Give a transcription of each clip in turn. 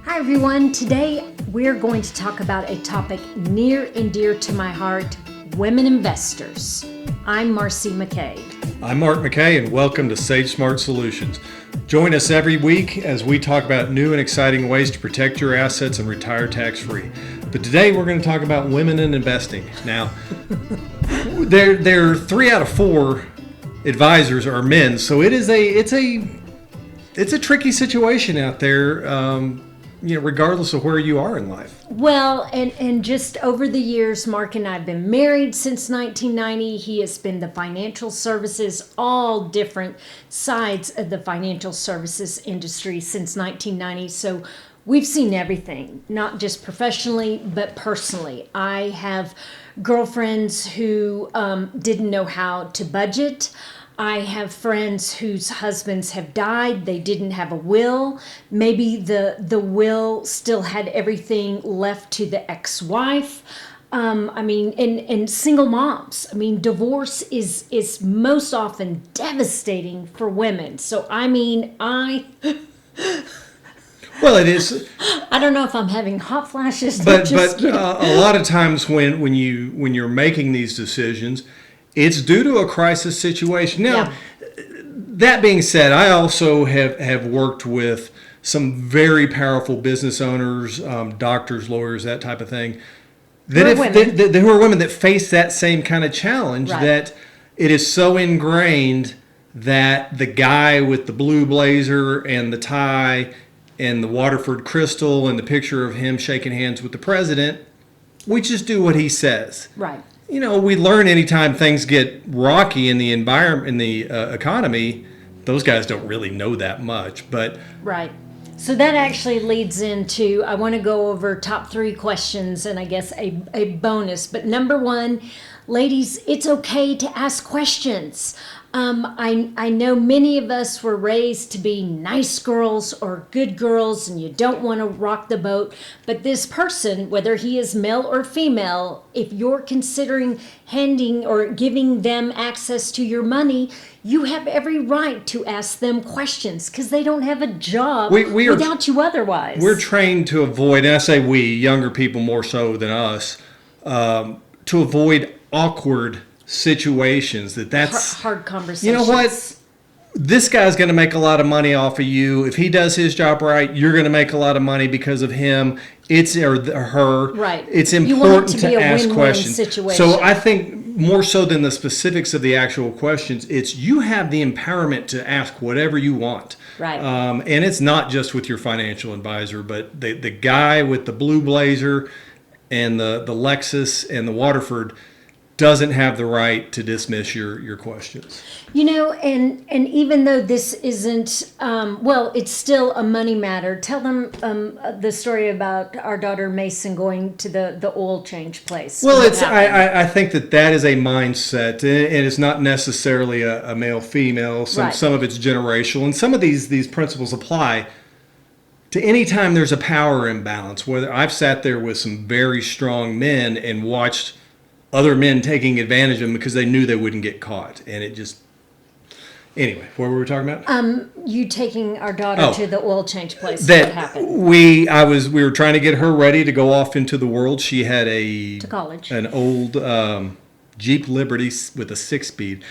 Hi everyone, today we're going to talk about a topic near and dear to my heart, women investors. I'm Marcy McKay. I'm Mark McKay and welcome to Sage Smart Solutions. Join us every week as we talk about new and exciting ways to protect your assets and retire tax-free. But today we're going to talk about women in investing. Now, there are 3 out of 4 advisors are men, so it's a tricky situation out there. Regardless of where you are in life. Well, and just over the years, Mark and I have been married since 1990. He has been the financial services, all different sides of the financial services industry since 1990. So we've seen everything, not just professionally, but personally. I have girlfriends who didn't know how to budget. I have friends whose husbands have died. They didn't have a will. Maybe the will still had everything left to the ex-wife. And single moms. Divorce is most often devastating for women. So, Well, it is. I don't know if I'm having hot flashes. But a lot of times when you're making these decisions, it's due to a crisis situation. Now, That being said, I also have worked with some very powerful business owners, doctors, lawyers, that type of thing, who are women that face that same kind of challenge, right. That it is so ingrained that the guy with the blue blazer and the tie and the Waterford crystal and the picture of him shaking hands with the president, we just do what he says. Right. We learn anytime things get rocky in the environment, in the economy, those guys don't really know that much. But right. So that actually leads into, I want to go over top 3 questions and I guess a bonus. But number 1, ladies, it's okay to ask questions. I know many of us were raised to be nice girls or good girls and you don't want to rock the boat. But this person, whether he is male or female, if you're considering handing or giving them access to your money, you have every right to ask them questions because they don't have a job without you otherwise. We're trained to avoid, and I say we, younger people more so than us, to avoid awkward situations. That's hard conversations. You know what? This guy's going to make a lot of money off of you. If he does his job right, you're going to make a lot of money because of him. Or her. Right. It's important to ask questions. Situation. So I think more so than the specifics of the actual questions, it's you have the empowerment to ask whatever you want. Right. And it's not just with your financial advisor, but the guy with the blue blazer and the Lexus and the Waterford doesn't have the right to dismiss your questions. And even though this isn't, it's still a money matter. Tell them the story about our daughter Mason going to the oil change place. Well, I think that is a mindset, and it's not necessarily a male-female. Some of it's generational, and some of these principles apply to any time there's a power imbalance. Whether I've sat there with some very strong men and watched other men taking advantage of them because they knew they wouldn't get caught. And it just... Anyway, what were we talking about? You taking our daughter to the oil change place. What happened? We were trying to get her ready to go off into the world. She had to college. An old Jeep Liberty with a 6-speed.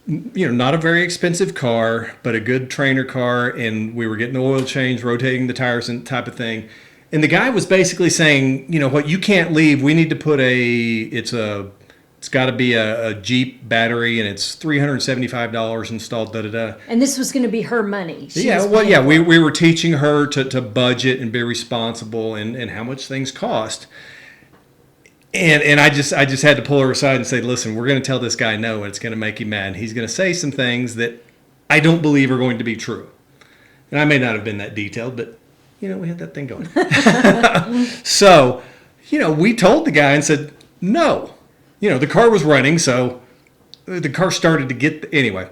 Not a very expensive car, but a good trainer car. And we were getting the oil change, rotating the tires and type of thing. And the guy was basically saying, you can't leave. We need to put it's got to be a Jeep battery, and it's $375 installed, da-da-da. And this was going to be her money. We were teaching her to budget and be responsible and how much things cost. And I just had to pull her aside and say, listen, we're going to tell this guy no, and it's going to make him mad. And he's going to say some things that I don't believe are going to be true. And I may not have been that detailed, but... we had that thing going. So, we told the guy and said, no. The car was running, so the car started to get... Anyway,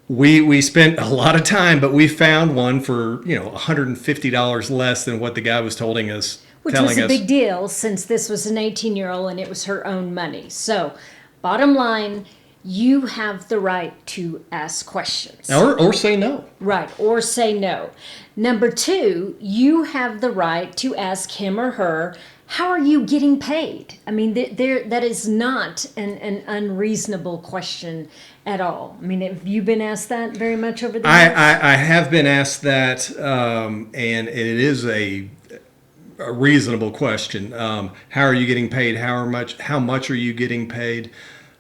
we spent a lot of time, but we found one for, $150 less than what the guy was telling us. Which was a big deal since this was an 18-year-old and it was her own money. So, bottom line, you have the right to ask questions. Or say no. Right, or say no. Number two, you have the right to ask him or her, how are you getting paid? I mean, that is not an unreasonable question at all. I mean, have you been asked that very much over the years? I have been asked that, and it is a reasonable question. How are you getting paid? How much are you getting paid?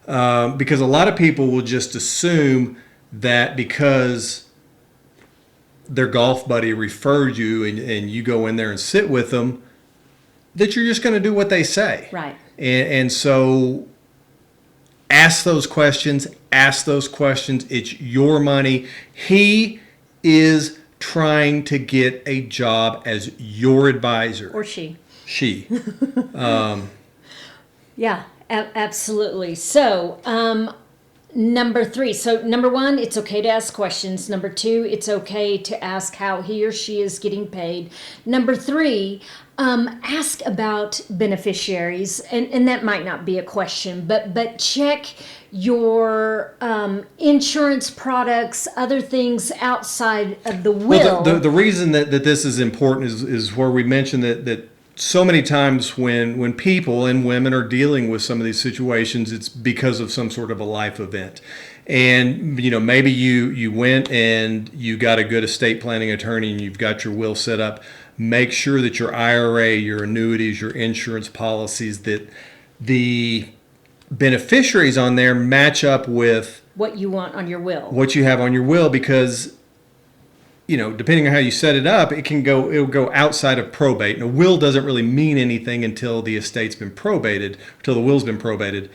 Because a lot of people will just assume that because their golf buddy referred you and you go in there and sit with them, that you're just going to do what they say. Right. And so ask those questions. It's your money. He is trying to get a job as your advisor. Or she. She. Yeah, absolutely. So, number three. So, number one, it's okay to ask questions. Number two, it's okay to ask how he or she is getting paid. Number three, ask about beneficiaries, and that might not be a question, but check your insurance products, other things outside of the will. Well, the reason that this is important is where we mentioned that so many times when people and women are dealing with some of these situations, it's because of some sort of a life event. And, maybe you went and you got a good estate planning attorney and you've got your will set up. Make sure that your IRA, your annuities, your insurance policies, that the beneficiaries on there match up with what you want on your will. What you have on your will, because depending on how you set it up, it'll go outside of probate. And a will doesn't really mean anything until the estate's been probated, until the will's been probated.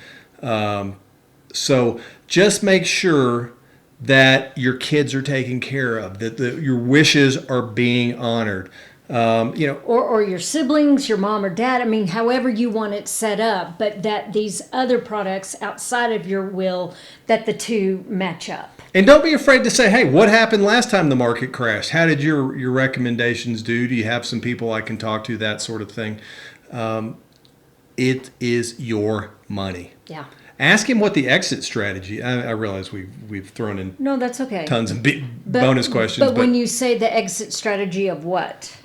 So just make sure that your kids are taken care of, that your wishes are being honored. Or your siblings, your mom or dad, I mean, however you want it set up, but that these other products outside of your will, that the two match up. And don't be afraid to say, hey, what happened last time the market crashed? How did your recommendations do? Do you have some people I can talk to? That sort of thing. It is your money. Yeah. Ask him what the exit strategy. I realize we've thrown in no, that's okay. tons of bonus questions. But when you say the exit strategy of what?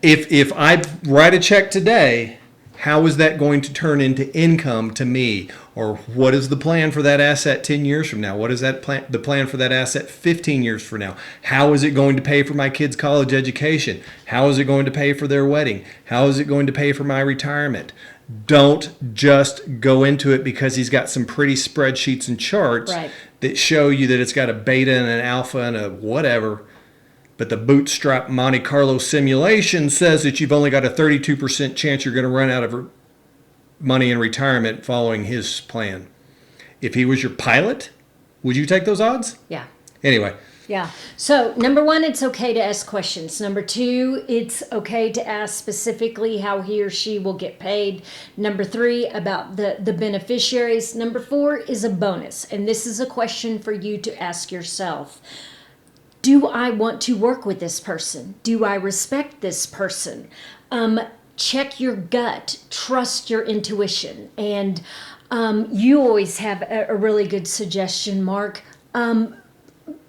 If I write a check today, how is that going to turn into income to me? Or what is the plan for that asset 10 years from now? What is the plan for that asset 15 years from now? How is it going to pay for my kids' college education? How is it going to pay for their wedding? How is it going to pay for my retirement? Don't just go into it because he's got some pretty spreadsheets and charts that show you that it's got a beta and an alpha and a whatever. But the bootstrap Monte Carlo simulation says that you've only got a 32% chance you're going to run out of money in retirement following his plan. If he was your pilot, would you take those odds? Yeah. Anyway. Yeah. So, number one, it's okay to ask questions. Number two, it's okay to ask specifically how he or she will get paid. Number three, about the beneficiaries. Number four is a bonus. And this is a question for you to ask yourself. Do I want to work with this person? Do I respect this person? Check your gut. Trust your intuition. And you always have a really good suggestion, Mark.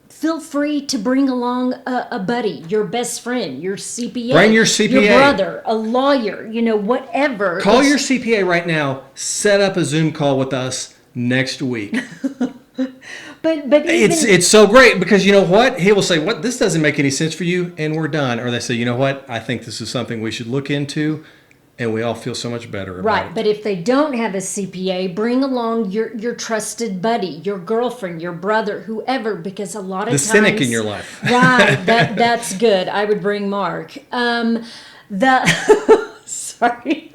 Feel free to bring along a buddy, your best friend, your CPA. Bring your CPA. Your brother, a lawyer, whatever. Call your CPA right now. Set up a Zoom call with us next week. But even, it's so great because you know what? He will say, "What? This doesn't make any sense for you," and we're done. Or they say, "You know what? I think this is something we should look into," and we all feel so much better about it. Right, but if they don't have a CPA, bring along your trusted buddy, your girlfriend, your brother, whoever, because a lot of times... The cynic in your life. Right, that's good. I would bring Mark. Sorry.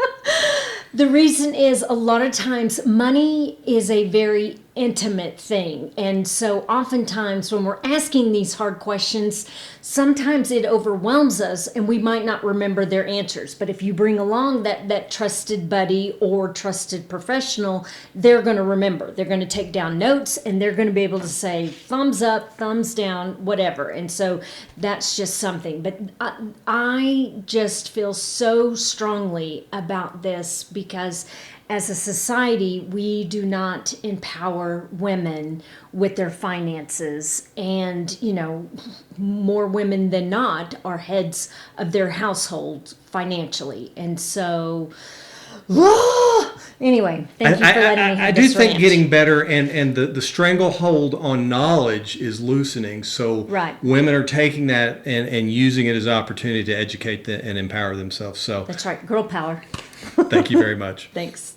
The reason is a lot of times money is a very intimate thing. And so oftentimes when we're asking these hard questions, sometimes it overwhelms us and we might not remember their answers. But if you bring along that trusted buddy or trusted professional, they're going to remember. They're going to take down notes and they're going to be able to say thumbs up, thumbs down, whatever. And so that's just something. But I just feel so strongly about this because as a society, we do not empower women with their finances. And, more women than not are heads of their household financially. And so, anyway, thank you for letting me have I do this think rant. getting better, and the stranglehold on knowledge is loosening. So Right. women are taking that and using it as an opportunity to educate and empower themselves. So That's right. Girl power. thank you very much. Thanks.